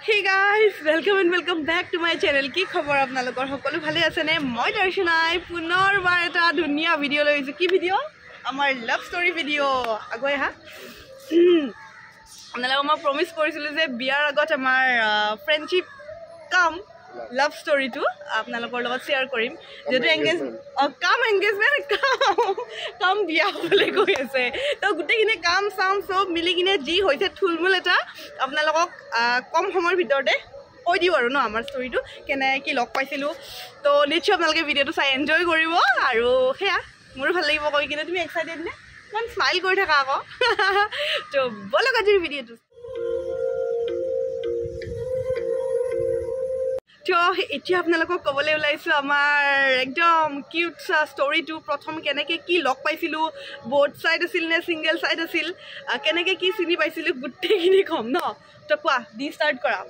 Hey guys, welcome back to my channel. কি খবৰ আপোনালোকৰ সকলো ভালে আছে নে? মই দৰ্শনাই পুনৰবাৰ এটা ধুনীয়া ভিডিও লৈ আহিছো। কি ভিডিও? আমাৰ লাভ ষ্টৰী ভিডিও। আগৈ হা আপোনালোকক মই প্ৰমিস কৰিছিলো যে বিয়াৰ আগত আমাৰ ফ্ৰেণ্ডশিপ কাম লাভ ষ্টৰীটো আপোনালোকৰ লগত শেয়াৰ কৰিম। যেটো এংগেজমেন্ট কাম বিয়া হ'বলৈ গৈ আছে। তো গুটেকিনে কাম সাম সব মিলি কিনে যি হৈছে থুলমুল এটা আপোনালোকক কম সময়ৰ ভিতৰতে কৈ দিও আৰু ন আমাৰ ষ্টৰীটো কেনে কি লগ পাইছিলো। তো নিশ্চয় আপোনালোকে ভিডিওটো চাই এনজয় কৰিব আৰু হেয়া মোৰ ভাল লাগিব কৈ কিনে তুমি এক্সাইটেড নে? মান স্মাইল কৰি থাকা আকৌ। তো বলক আজিৰ ভিডিওটো। তো এতিয়া আপোনালোকক ক'বলৈ ওলাইছো আমাৰ একদম কিউট ষ্টৰীটো প্ৰথম কেনেকৈ কি লগ পাইছিলোঁ, বোথ ছাইড আছিল নে ছিংগল ছাইড আছিল, কেনেকৈ কি চিনি পাইছিলোঁ গোটেইখিনি ক'ম ন। তো কোৱা দি ষ্টাৰ্ট কৰা।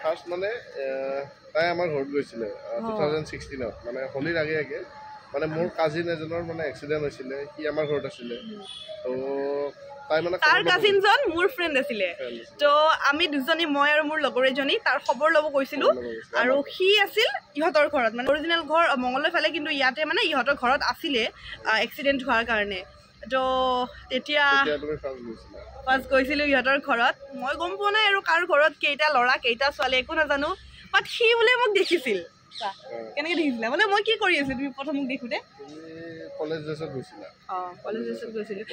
ফাৰ্ষ্ট মানে তাই আমাৰ ঘৰত গৈছিলে 2016ত মানে হোলীৰ আগে আগে মানে মোৰ কাজিন এজনৰ মানে এক্সিডেণ্ট হৈছিলে, সি আমাৰ ঘৰত আছিলে। তো তাই মানে তাৰ কাজিনজন মোৰ ফ্ৰেণ্ড আছিলে। তো আমি দুজনী মই আৰু মোৰ লগৰ এজনী তাৰ খবৰ ল'ব গৈছিলোঁ আৰু সি আছিল ইহঁতৰ ঘৰত মানে অৰিজিনেল ঘৰ মংগলদৈ ফালে, কিন্তু ইয়াতে মানে ইহঁতৰ ঘৰত আছিলে এক্সিডেণ্ট হোৱাৰ কাৰণে। তো তেতিয়া ফাৰ্ষ্ট গৈছিলোঁ ইহঁতৰ ঘৰত। মই গম পোৱা নাই আৰু কাৰ ঘৰত কেইটা ল'ৰা কেইটা ছোৱালী একো নাজানো, বাট সি বোলে মোক দেখিছিল। কেনেকৈ দেখিছিলা মানে মই কি কৰি আছিলোঁ তুমি প্ৰথম মোক দেখোঁতে? কলেজ ড্ৰেছত গৈছিলা? কলেজ ড্ৰেছত গৈছিলোঁ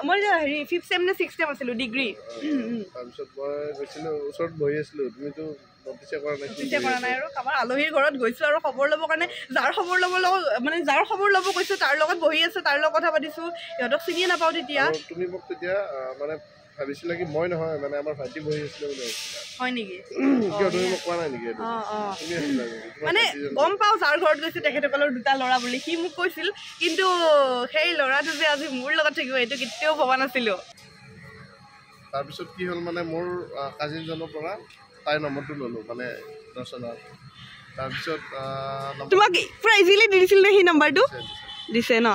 মই হেৰি 5th চেম নে 6th চেম আছিলোঁ ডিগ্ৰী। তাৰপিছত মই গৈছিলোঁ ওচৰত বহি আছিলোঁ, তুমিতো নটিছে কৰা নাই আৰু কাৰোবাৰ আলহীৰ ঘৰত গৈছোঁ আৰু খবৰ ল'বৰ কাৰণে যাৰ খবৰ ল'ব গৈছোঁ তাৰ লগত বহি আছে, তাৰ লগত কথা পাতিছোঁ। সিহঁতক চিনিয়ে নাপাওঁ তেতিয়া। তুমি মোক তেতিয়া মানে ভাবিছিলা কি মই নহয় মানে আমাৰ ভাইটি বহি আছিলে বুলি ভাবিছিলা? হয় নেকি? কিয় তুমি মোক কোৱা নাই নেকি? মানে গম পাওঁ যাৰ ঘৰত গৈছে তেখেতসকলৰ দুটা ল'ৰা বুলি সি মোক কৈছিল, কিন্তু সেই ল'ৰাটো যে আজি মোৰ লগত থাকিব এইটো কেতিয়াও ভবা নাছিলোঁ। তাৰপিছত কি হ'ল মানে মোৰ কাজিনজনৰ পৰা তাইৰ নম্বৰটো ল'লোঁ মানে দৰ্শনাৰ। তাৰপিছত তোমাক পুৰা ইজিলি দি দিছিল নে সেই নম্বৰটো? দিছে ন?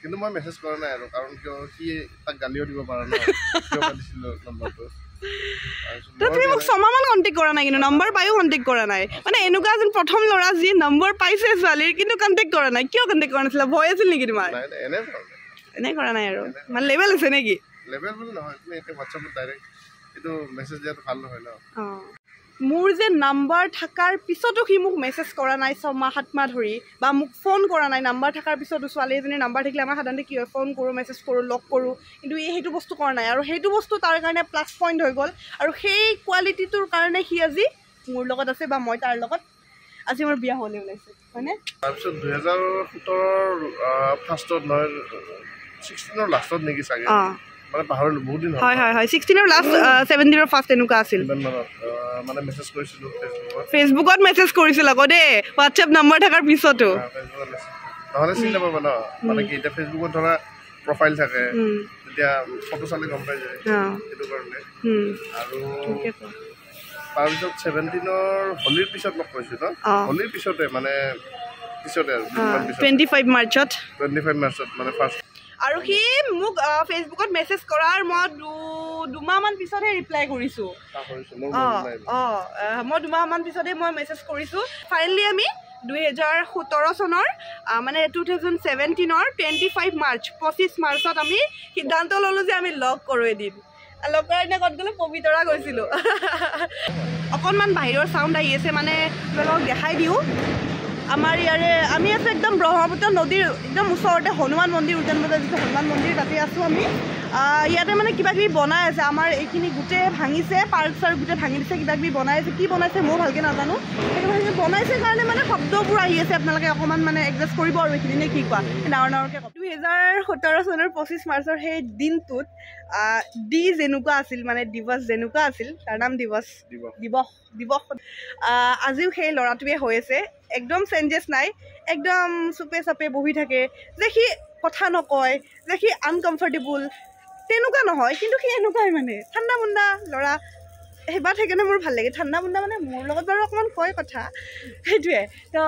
কিন্তু মই মেছেজ কৰা নাই আৰু, কাৰণ কিয় সি তাক গালিও দিব পাৰা ন কিয় দিছিলোঁ নম্বৰটো। তুমি মোক 6 মাহমান কণ্টেক্ট কৰা নাই, কিন্তু নম্বৰ পায়ো কণ্টেক্ট কৰা নাই। মানে এনেকুৱা যেন প্ৰথম ল'ৰা যি নম্বৰ পাইছে ছোৱালীৰ কিন্তু কণ্টেক্ট কৰা নাই। কিয় কণ্টেক্ট কৰা নাছিলা? ভয় আছিল নেকি তোমাৰ? এনে কৰা নাই আৰু মানে লেভেল আছে নেকি? লেভেল বুলি নহয়, তুমি এতিয়া হোৱাটছআপত ডাইৰেক্ট এইটো মেছেজ দিয়াটো ভাল নহয় ন। মোৰ যে নাম্বাৰ থকাৰ পিছতো সি মোক মেছেজ কৰা নাই 6 মাহ 7 মাহ ধৰি, বা মোক ফোন কৰা নাই। নাম্বাৰ থকাৰ পিছতো ছোৱালী এজনীৰ নাম্বাৰ থাকিলে আমাৰ সাধাৰণতে কি হয় ফোন কৰোঁ, মেছেজ কৰোঁ, লগ কৰোঁ, কিন্তু সেইটো বস্তু কৰা নাই। আৰু সেইটো বস্তু তাৰ কাৰণে প্লাছ পইণ্ট হৈ গ'ল, আৰু সেই কোৱালিটিটোৰ কাৰণে সি আজি মোৰ লগত আছে বা মই তাৰ লগত আজি মোৰ বিয়া হ'বলৈ ওলাইছে, হয়নে? তাৰপিছত 2017ৰ ফাৰ্ষ্টত নহয় 16ৰ লাষ্টত নেকি চাগে, মানে পাহৰিলোঁ বহুত দিন হ'ল। হয় 16ৰ লাষ্ট 17ৰ ফাৰ্ষ্ট এনেকুৱা আছিল। মানে মেছেজ কৰিছিলোঁ ফেচবুকত মেছেজ কৰিছিল আকৌ দেই, হোৱাটছএপ নম্বৰ থকাৰ পিছতো। নহ'লে চিনি নাপাবা ন, মানে কি এতিয়া ফেচবুকত ধৰা প্ৰফাইল থাকে, তেতিয়া ফটো চালে গম পাই যায়, সেইটো কাৰণে। আৰু তাৰপিছত 17ৰ হোলীৰ পিছত লগ কৰিছোঁ ন, হোলীৰ পিছতে মানে পিছতে আৰু 25 মাৰ্চত মানে ফাৰ্ষ্ট। আৰু সি মোক ফেচবুকত মেছেজ কৰাৰ মই 2 মাহমান পিছতহে ৰিপ্লাই কৰিছোঁ। মই 2 মাহমান পিছতহে মই মেছেজ কৰিছোঁ। ফাইনেলি আমি 2017 চনৰ মানে 2017ৰ 25 মাৰ্চ 25 মাৰ্চত আমি সিদ্ধান্ত ল'লোঁ যে আমি লগ কৰোঁ এদিন। লগ কৰাৰ দিনা ক'ত গ'লোঁ? পবিতৰা গৈছিলোঁ। অকণমান বাহিৰৰ চাউণ্ড আহি আছে, মানে তোমালোকক দেখাই দিওঁ। আমাৰ ইয়াৰে আমি আছোঁ একদম ব্ৰহ্মপুত্ৰ নদীৰ একদম ওচৰতে হনুমান মন্দিৰ, উজান বজাৰ যিটো হনুমান মন্দিৰ, তাতে আছোঁ আমি। ইয়াতে মানে কিবাকিবি বনাই আছে, আমাৰ এইখিনি গোটেই ভাঙিছে, পাৰ্ক চাৰ্ক গোটেই ভাঙি দিছে, কিবাকিবি বনাই আছে। কি বনাইছে ময়ো ভালকৈ নাজানো, সেইটো বনাইছে কাৰণে মানে শব্দবোৰ আহি আছে, আপোনালোকে অকণমান মানে এডজাষ্ট কৰিব আৰু এইখিনি নে কি কোৱা? ডাঙৰকৈ কওঁ 2017 চনৰ 25 মাৰ্চৰ সেই দিনটোত দি যেনেকুৱা আছিল, মানে দিৱস যেনেকুৱা আছিল, তাৰ নাম দিৱস। আজিও সেই ল'ৰাটোৱে হৈ আছে, একদম চেঞ্জেছ নাই, একদম চুপে চাপে বহি থাকে, যে সি কথা নকয়, যে সি আনকমফৰ্টেবল তেনেকুৱা নহয়, কিন্তু সি এনেকুৱাই মানে ঠাণ্ডা মুণ্ডা ল'ৰা। সেইবাৰ সেইকাৰণে মোৰ ভাল লাগে, ঠাণ্ডা মুণ্ডা মানে। মোৰ লগত বাৰু অকণমান কয় কথা, সেইটোৱে। তো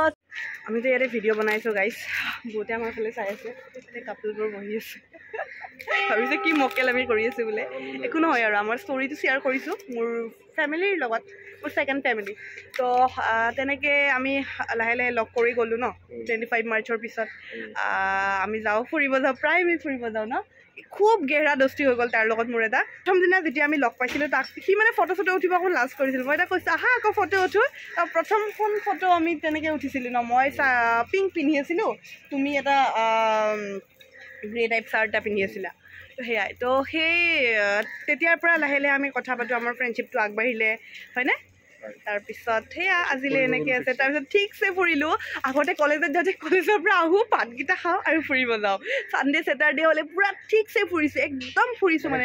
আমিতো ইয়াতে ভিডিঅ' বনাইছোঁ গাইজ, বহুতে আমাৰ ফালে চাই আছে, কাপোৰবোৰ বহি আছে। ভাবিছে কি মকেল আমি কৰি আছোঁ বোলে একো নহয় আৰু আমাৰ ষ্টৰিটো শ্বেয়াৰ কৰিছোঁ মোৰ ফেমিলিৰ লগত মোৰ ছেকেণ্ড ফেমিলি তো তেনেকৈ আমি লাহে লাহে লগ কৰি গ'লোঁ ন 25 মাৰ্চৰ পিছত আমি যাওঁ ফুৰিব যাওঁ প্ৰায় আমি ফুৰিব যাওঁ ন খুব গেহৰা দস্তি হৈ গ'ল তাৰ লগত মোৰ এটা প্ৰথম দিনা যেতিয়া আমি লগ পাইছিলোঁ তাক সি মানে ফটো চটো উঠিব অকণ লাজ কৰিছিল মই এটা কৈছোঁ আহা আকৌ ফটো উঠোঁ প্ৰথমখন ফটো আমি তেনেকৈ উঠিছিলোঁ ন মই পিংক পিন্ধি আছিলোঁ তুমি এটা গ্ৰে টাইপ চাৰ্ট এটা পিন্ধি আছিলা তো সেয়াই তো সেই তেতিয়াৰ পৰা লাহে লাহে আমি কথা পাতোঁ আমাৰ ফ্ৰেণ্ডশ্বিপটো আগবাঢ়িলে হয়নে তাৰপিছত সেয়া আজিলৈ এনেকৈ আছে তাৰপিছত ঠিকছে ফুৰিলোঁ আগতে কলেজত যাওঁতে কলেজৰ পৰা আহোঁ ভাতকেইটা খাওঁ আৰু ফুৰিব যাওঁ ছানডে ছেটাৰডে হ'লে পূৰা ঠিকছে ফুৰিছোঁ একদম ফুৰিছোঁ মানে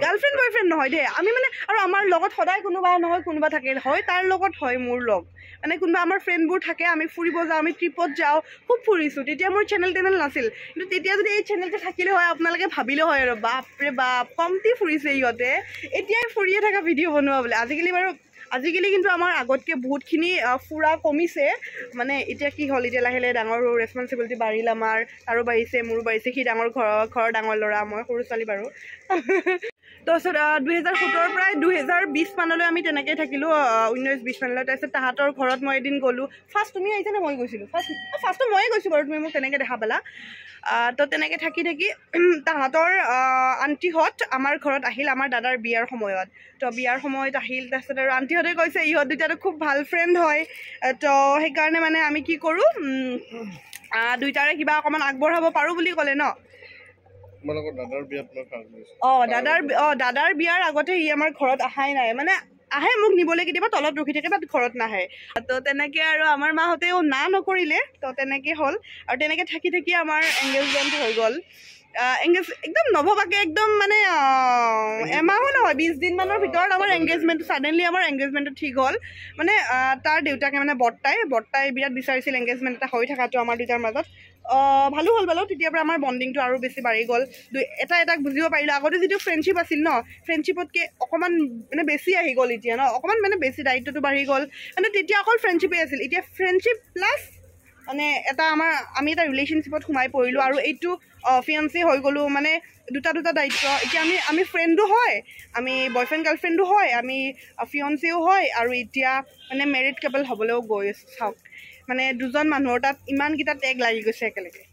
গাৰ্লফ্ৰেণ্ড বয়ফ্ৰেণ্ড নহয় দেই আমি মানে আৰু আমাৰ লগত সদায় কোনোবা নহয় কোনোবা থাকে হয় তাৰ লগত হয় মোৰ লগ মানে কোনোবা আমাৰ ফ্ৰেণ্ডবোৰ থাকে আমি ফুৰিব যাওঁ আমি ট্ৰিপত যাওঁ খুব ফুৰিছোঁ তেতিয়া মোৰ চেনেল নাছিল কিন্তু তেতিয়া যদি এই চেনেলটো থাকিলে হয় আপোনালোকে ভাবিলে হয় আৰু বাপৰে বাপ কমটি ফুৰিছে ইহঁতে এতিয়াই ফুৰিয়ে থকা ভিডিঅ' বনোৱা বোলে আজিকালি কিন্তু আমাৰ আগতকৈ বহুতখিনি ফুৰা কমিছে মানে এতিয়া কি হ'ল এতিয়া লাহে লাহে ডাঙৰ ৰেচপনচিবিলিটি বাঢ়িল আমাৰ তাৰো বাঢ়িছে মোৰো বাঢ়িছে সি ডাঙৰ ঘৰৰ ডাঙৰ ল'ৰা মই সৰু ছোৱালী বাৰু তাৰপিছত 2017 প্ৰায় 2020 মানলৈ আমি তেনেকৈ থাকিলোঁ 19-20 মানলৈ তাৰপিছত তাহাঁতৰ ঘৰত মই এদিন গ'লোঁ ফাৰ্ষ্ট তুমি আহিছানে মই গৈছিলোঁ ফাৰ্ষ্টটো ময়ে গৈছোঁ বাৰু তুমি মোক তেনেকৈ দেখা পালা তো তেনেকৈ থাকি তাহাঁতৰ আণ্টিহঁত আমাৰ ঘৰত আহিল আমাৰ দাদাৰ বিয়াৰ সময়ত তো বিয়াৰ সময়ত আহিল তাৰপিছত আৰু আণ্টিহঁতে কৈছে ইহঁত দুটাতো খুব ভাল ফ্ৰেণ্ড হয় তো সেইকাৰণে মানে আমি কি কৰোঁ দুইটাৰে কিবা অকণমান আগবঢ়াব পাৰোঁ বুলি ক'লে ন দাদাৰ বিয়াৰ আগতে ই আমাৰ ঘৰত অহাই নাই মানে আহে মোক নিবলৈ কেতিয়াবা তলত ৰখি থাকে বাট ঘৰত নাহে তো তেনেকৈ আৰু আমাৰ মাহঁতেও না নকৰিলে তো তেনেকৈ হ'ল আৰু তেনেকৈ থাকি আমাৰ এংগেজমেণ্ট হৈ গ'ল একদম নভবাকৈ একদম মানে এমাহো নহয় 20 দিনমানৰ ভিতৰত আমাৰ এংগেজমেণ্টটো ছাডেনলি আমাৰ এংগেজমেণ্টটো ঠিক হ'ল মানে তাৰ দেউতাকে মানে বৰ্তাই বিৰাট বিচাৰিছিল এংগেজমেণ্ট এটা হৈ থকাটো আমাৰ দুটাৰ মাজত ভালো হ'ল বাৰু তেতিয়াৰ পৰা আমাৰ বণ্ডিংটো আৰু বেছি বাঢ়ি গ'ল এটাক বুজিব পাৰিলোঁ আগতে যিটো ফ্ৰেণ্ডশ্বিপ আছিল ন ফ্ৰেণ্ডশ্বিপতকৈ অকণমান মানে বেছি আহি গ'ল এতিয়া ন অকণমান মানে বেছি দায়িত্বটো বাঢ়ি গ'ল মানে তেতিয়া অকল ফ্ৰেণ্ডশ্বিপেই আছিল এতিয়া ফ্ৰেণ্ডশ্বিপ প্লাছ মানে আমি এটা ৰিলেশ্যনশ্বিপত সোমাই পৰিলোঁ আৰু এইটো ফিয়ান্সি হৈ গ'লোঁ মানে দুটা দায়িত্ব এতিয়া আমি ফ্ৰেণ্ডো হয় আমি বয়ফ্ৰেণ্ড গাৰ্লফ্ৰেণ্ডো হয় আমি ফিয়ন্সিও হয় আৰু এতিয়া মানে মেৰিড কাপল হ'বলৈও গৈ আছোঁ চাওক মানে দুজন মানুহৰ তাত ইমানকেইটা টেগ লাগি গৈছে একেলগে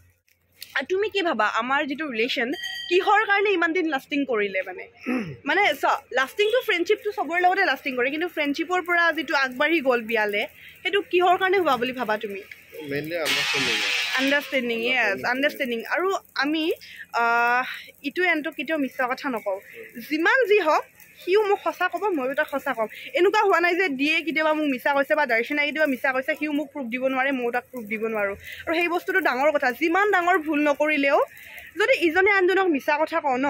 আৰু তুমি কি ভাবা আমাৰ যিটো ৰিলেশ্যন কিহৰ কাৰণে ইমান দিন লাষ্টিং কৰিলে মানে লাষ্টিংটো ফ্ৰেণ্ডশ্বিপটো চবৰে লগতে লাষ্টিং কৰে কিন্তু ফ্ৰেণ্ডশ্বিপৰ পৰা যিটো আগবাঢ়ি গ'ল বিয়ালে সেইটো কিহৰ কাৰণে হোৱা বুলি ভাবা তুমি আণ্ডাৰষ্টেণ্ডিং আৰু আমি ইটোৱে আনটোক কেতিয়াও মিছা কথা নকওঁ যিমান যি হওক সিও মোক সঁচা ক'ব ময়ো তাক সঁচা ক'ম এনেকুৱা হোৱা নাই যে দিয়ে কেতিয়াবা মোক মিছা কৈছে বা দৰ্শনাই কেতিয়াবা মিছা কৈছে সিও মোক প্ৰুফ দিব নোৱাৰে ময়ো তাক প্ৰুফ দিব নোৱাৰোঁ আৰু সেই বস্তুটো ডাঙৰ কথা যিমান ডাঙৰ ভুল নকৰিলেও যদি ইজনে আনজনক মিছা কথা কওঁ ন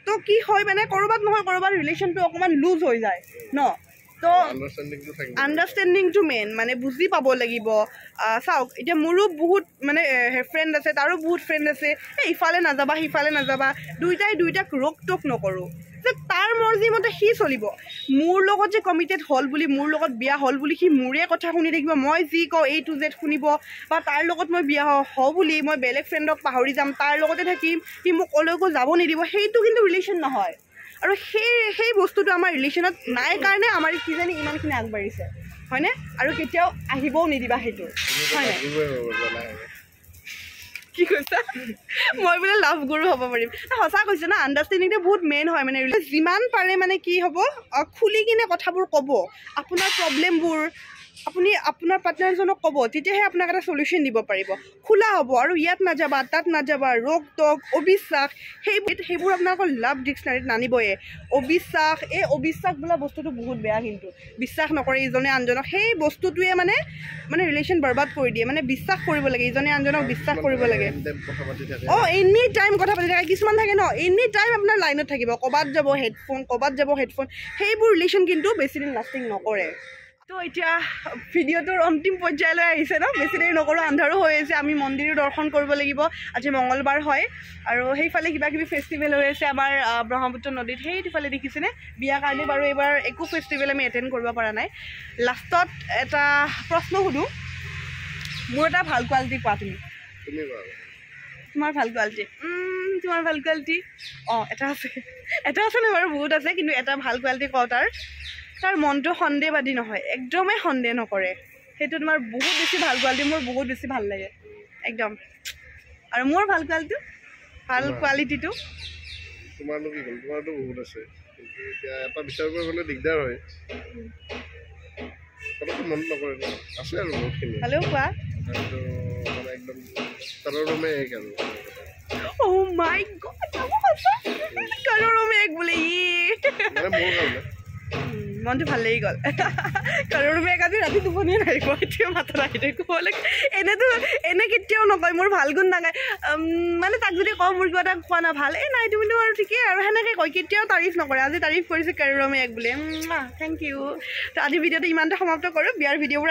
তো কি হয় মানে ক'ৰবাত নহয় ক'ৰবাত ৰিলেশ্যনটো অকণমান লুজ হৈ যায় ন তো আণ্ডাৰষ্টেণ্ডিংটো মেইন মানে বুজি পাব লাগিব চাওক এতিয়া মোৰো বহুত মানে ফ্ৰেণ্ড আছে তাৰো বহুত ফ্ৰেণ্ড আছে ইফালে নাযাবা সিফালে নাযাবা দুইটাক ৰোক টোক নকৰোঁ যে তাৰ মৰ্জিমতে সি চলিব মোৰ লগত যে কমিটেড হ'ল বুলি মোৰ লগত বিয়া হ'ল বুলি সি মোৰে কথা শুনি থাকিব মই যি কওঁ A to Z শুনিব বা তাৰ লগত মই বিয়া হওঁ বুলি মই বেলেগ ফ্ৰেণ্ডক পাহৰি যাম তাৰ লগতে থাকিম সি মোক ক'লৈকো যাব নিদিব সেইটো কিন্তু ৰিলেশ্যন নহয় আৰু সেই বস্তুটো আমাৰ ৰিলেশ্যনত নাই কাৰণে আমাৰ কিজানি ইমানখিনি আগবাঢ়িছে হয়নে আৰু কেতিয়াও আহিবও নিদিবা সেইটো হয়নে কি কৈছা মই বোলে লাভ গুৰু হ'ব পাৰিম সঁচা কৈছে না আণ্ডাৰষ্টেণ্ডিংটো বহুত মেইন হয় মানে যিমান পাৰে মানে কি হ'ব খুলি কিনে কথাবোৰ ক'ব আপোনাৰ প্ৰব্লেমবোৰ আপুনি আপোনাৰ পাৰ্টনাৰজনক ক'ব তেতিয়াহে আপোনাক এটা সলিউশ্যন দিব পাৰিব খোলা হ'ব আৰু ইয়াত নাযাবা তাত নাযাবা ৰোগ টোক অবিশ্বাস সেইবোৰ আপোনালোকৰ লাভ ডিক্সনাৰীত নানিবয়ে অবিশ্বাস বোলা বস্তুটো বহুত বেয়া কিন্তু বিশ্বাস নকৰে ইজনে আনজনক সেই বস্তুটোৱে মানে ৰিলেশ্যন বৰবাদ কৰি দিয়ে মানে বিশ্বাস কৰিব লাগে ইজনে আনজনক বিশ্বাস কৰিব লাগে এনি টাইম কথা পাতি থাকে কিছুমান থাকে ন এনি টাইম আপোনাৰ লাইনত থাকিব ক'ৰবাত যাব হেডফোন সেইবোৰ ৰিলেশ্যন কিন্তু বেছিদিন লাষ্টিং নকৰে তো এতিয়া ভিডিঅ'টোৰ অন্তিম পৰ্যায়লৈ আহিছে ন বেছি দেৰি নকৰোঁ আন্ধাৰো হৈ আছে আমি মন্দিৰো দৰ্শন কৰিব লাগিব আজি মঙলবাৰ হয় আৰু সেইফালে কিবাকিবি ফেষ্টিভেল হৈ আছে আমাৰ ব্ৰহ্মপুত্ৰ নদীত সেইফালে দেখিছেনে বিয়াৰ কাৰণে বাৰু এইবাৰ একো ফেষ্টিভেল আমি এটেণ্ড কৰিব পৰা নাই লাষ্টত এটা প্ৰশ্ন সুধোঁ মোৰ এটা ভাল কোৱালিটি কোৱা তুমি তোমাৰ ভাল কোৱালিটি তোমাৰ ভাল কোৱালিটি এটা আছে নে বাৰু বহুত আছে কিন্তু এটা ভাল কোৱালিটি কওঁ তাৰ মনটো সন্দেহবাদী নহয় একদমেই সন্দেহ নকৰে সেইটো তোমাৰ বহুত বেছি ভাল কোৱালিটি মোৰ বহুত বেছি ভাল লাগে একদম আৰু মোৰ ভাল কোৱালিটিটো তোমাৰনো কি ক'ল তোমাৰতো বহুত আছে কিন্তু এতিয়া এটা বিচাৰ কৰিব গ'লে দিগদাৰ হয় কথাটো মন নকৰে আছে আৰু বহুতখিনি হ'লেও কোৱা মানে একদম কাৰোৰমে এক আৰু Oh my God! কাৰোৰমে এক বোলে মানে মোৰ কাৰণে মনটো ভাল লাগি গ'ল কাৰোৰমে এক আজি ৰাতি টোপনিয়ে নাই কোৱা এতিয়া মাথা ৰাখি থৈ ক'লে এনে কেতিয়াও নকয় মোৰ ভাল গুণ নাগায় মানে তাক যদি কওঁ মোৰ কিবা এটা খোৱা না ভাল নাই তুমিতো আৰু ঠিকেই আৰু সেনেকৈ কয় কেতিয়াও তাৰিফ নকৰে আজি তাৰিফ কৰিছে কাৰোৰমে এক বোলে থেংক ইউ তো আজি ভিডিঅ'টো ইমানতে সমাপ্ত কৰোঁ বিয়াৰ ভিডিঅ'বোৰ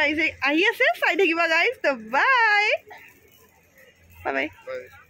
আহি আছে চাই থাকিবা গাইজ তো বাই বাই বাই